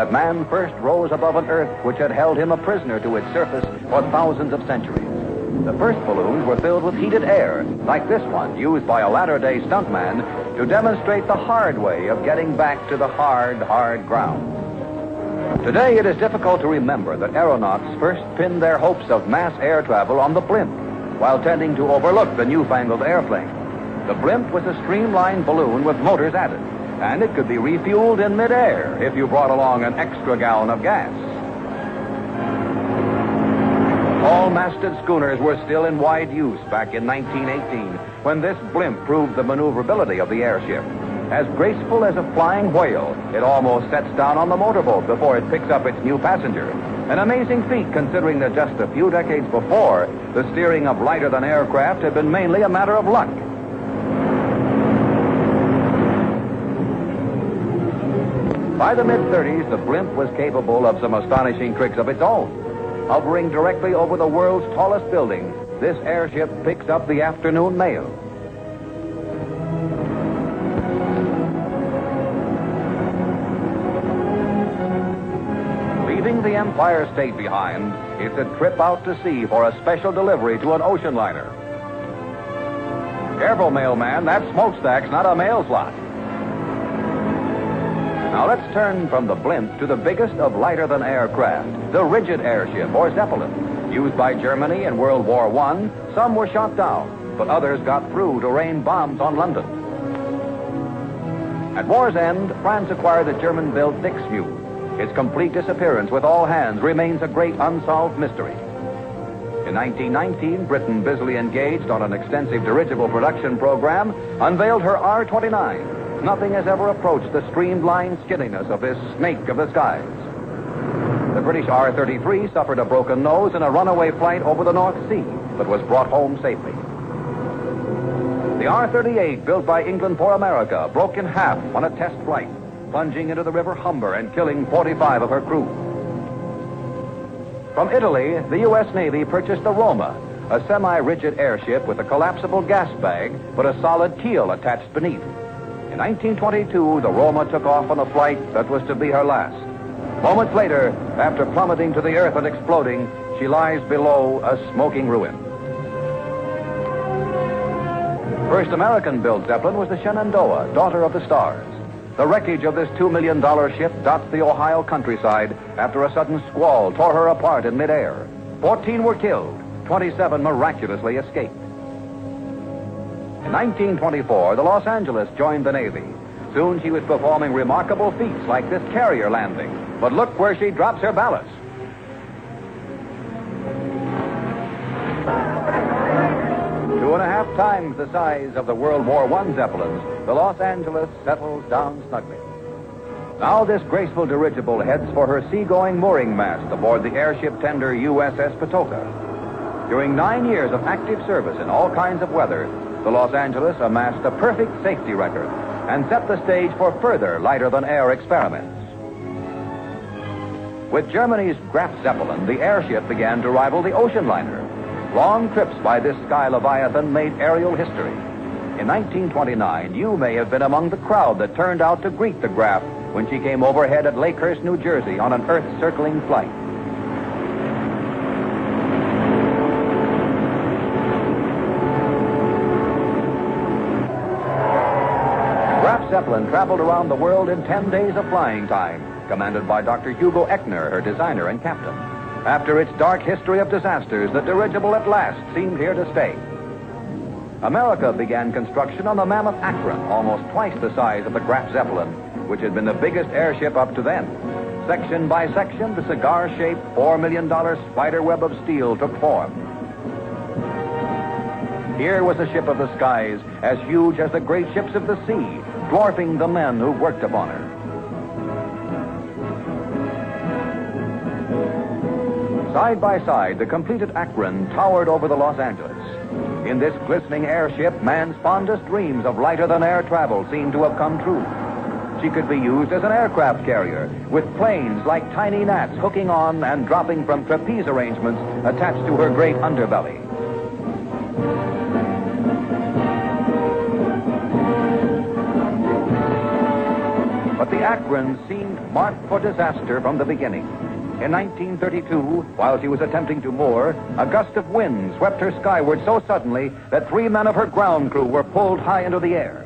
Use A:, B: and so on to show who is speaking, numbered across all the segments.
A: that man first rose above an Earth which had held him a prisoner to its surface for thousands of centuries. The first balloons were filled with heated air, like this one, used by a latter-day stuntman to demonstrate the hard way of getting back to the hard ground. Today, it is difficult to remember that aeronauts first pinned their hopes of mass air travel on the Blimp, while tending to overlook the newfangled airplane. The Blimp was a streamlined balloon with motors added, and it could be refueled in midair if you brought along an extra gallon of gas. Tall-masted schooners were still in wide use back in 1918, when this Blimp proved the maneuverability of the airship. As graceful as a flying whale, it almost sets down on the motorboat before it picks up its new passenger. An amazing feat, considering that just a few decades before, the steering of lighter-than-air craft had been mainly a matter of luck. By the mid-30s, the Blimp was capable of some astonishing tricks of its own. Hovering directly over the world's tallest building, this airship picks up the afternoon mail. Leaving the Empire State behind, it's a trip out to sea for a special delivery to an ocean liner. Careful, mailman, that smokestack's not a mail slot. Now let's turn from the Blimp to the biggest of lighter-than-air craft, the rigid airship, or zeppelin. Used by Germany in World War I, some were shot down, but others got through to rain bombs on London. At war's end, France acquired the German-built Dixmude. Its complete disappearance with all hands remains a great unsolved mystery. In 1919, Britain, busily engaged on an extensive dirigible production program, unveiled her R-29. Nothing has ever approached the streamlined skinniness of this snake of the skies. The British R-33 suffered a broken nose in a runaway flight over the North Sea, but was brought home safely. The R-38, built by England for America, broke in half on a test flight, plunging into the River Humber and killing 45 of her crew. From Italy, the U.S. Navy purchased the Roma, a semi-rigid airship with a collapsible gas bag, but a solid keel attached beneath. In 1922, the Roma took off on a flight that was to be her last. Moments later, after plummeting to the earth and exploding, she lies below a smoking ruin. First American-built Zeppelin was the Shenandoah, daughter of the stars. The wreckage of this $2 million ship dots the Ohio countryside after a sudden squall tore her apart in midair. 14 were killed, 27 miraculously escaped. In 1924, the Los Angeles joined the Navy. Soon she was performing remarkable feats like this carrier landing. But look where she drops her ballast. Two and a half times the size of the World War I Zeppelins, the Los Angeles settles down snugly. Now this graceful dirigible heads for her seagoing mooring mast aboard the airship tender USS Patoka. During 9 years of active service in all kinds of weather, the Los Angeles amassed a perfect safety record and set the stage for further lighter-than-air experiments. With Germany's Graf Zeppelin, the airship began to rival the ocean liner. Long trips by this sky leviathan made aerial history. In 1929, you may have been among the crowd that turned out to greet the Graf when she came overhead at Lakehurst, New Jersey on an Earth-circling flight. Zeppelin traveled around the world in 10 days of flying time, commanded by Dr. Hugo Echner, her designer and captain. After its dark history of disasters, the dirigible at last seemed here to stay. America began construction on the mammoth Akron, almost twice the size of the Graf Zeppelin, which had been the biggest airship up to then. Section by section, the cigar-shaped $4 million spider web of steel took form. Here was a ship of the skies, as huge as the great ships of the sea, dwarfing the men who worked upon her. Side by side, the completed Akron towered over the Los Angeles. In this glistening airship, man's fondest dreams of lighter-than-air travel seemed to have come true. She could be used as an aircraft carrier, with planes like tiny gnats hooking on and dropping from trapeze arrangements attached to her great underbelly. But the Akron seemed marked for disaster from the beginning. In 1932, while she was attempting to moor, a gust of wind swept her skyward so suddenly that 3 men of her ground crew were pulled high into the air.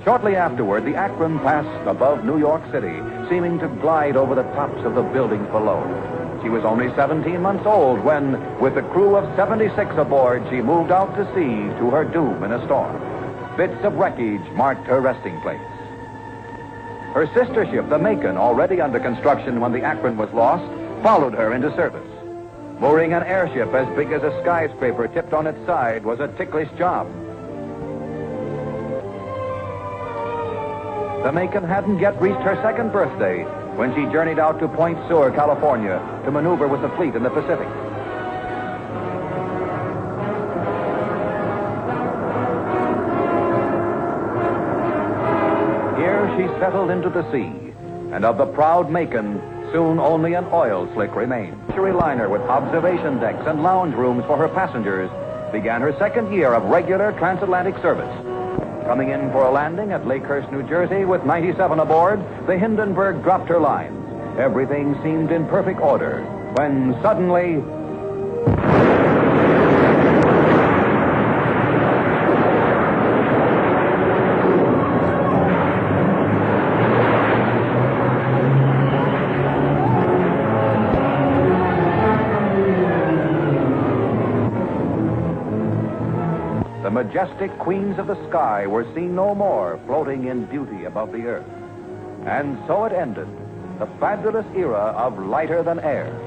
A: Shortly afterward, the Akron passed above New York City, seeming to glide over the tops of the buildings below. She was only 17 months old when, with a crew of 76 aboard, she moved out to sea to her doom in a storm. Bits of wreckage marked her resting place. Her sister ship, the Macon, already under construction when the Akron was lost, followed her into service. Mooring an airship as big as a skyscraper tipped on its side was a ticklish job. The Macon hadn't yet reached her second birthday when she journeyed out to Point Sur, California, to maneuver with the fleet in the Pacific. Here she settled into the sea, and of the proud Macon, soon only an oil slick remained. A luxury liner with observation decks and lounge rooms for her passengers began her second year of regular transatlantic service. Coming in for a landing at Lakehurst, New Jersey, with 97 aboard, the Hindenburg dropped her lines. Everything seemed in perfect order, when suddenly... the majestic queens of the sky were seen no more, floating in beauty above the earth. And so it ended, the fabulous era of lighter than air.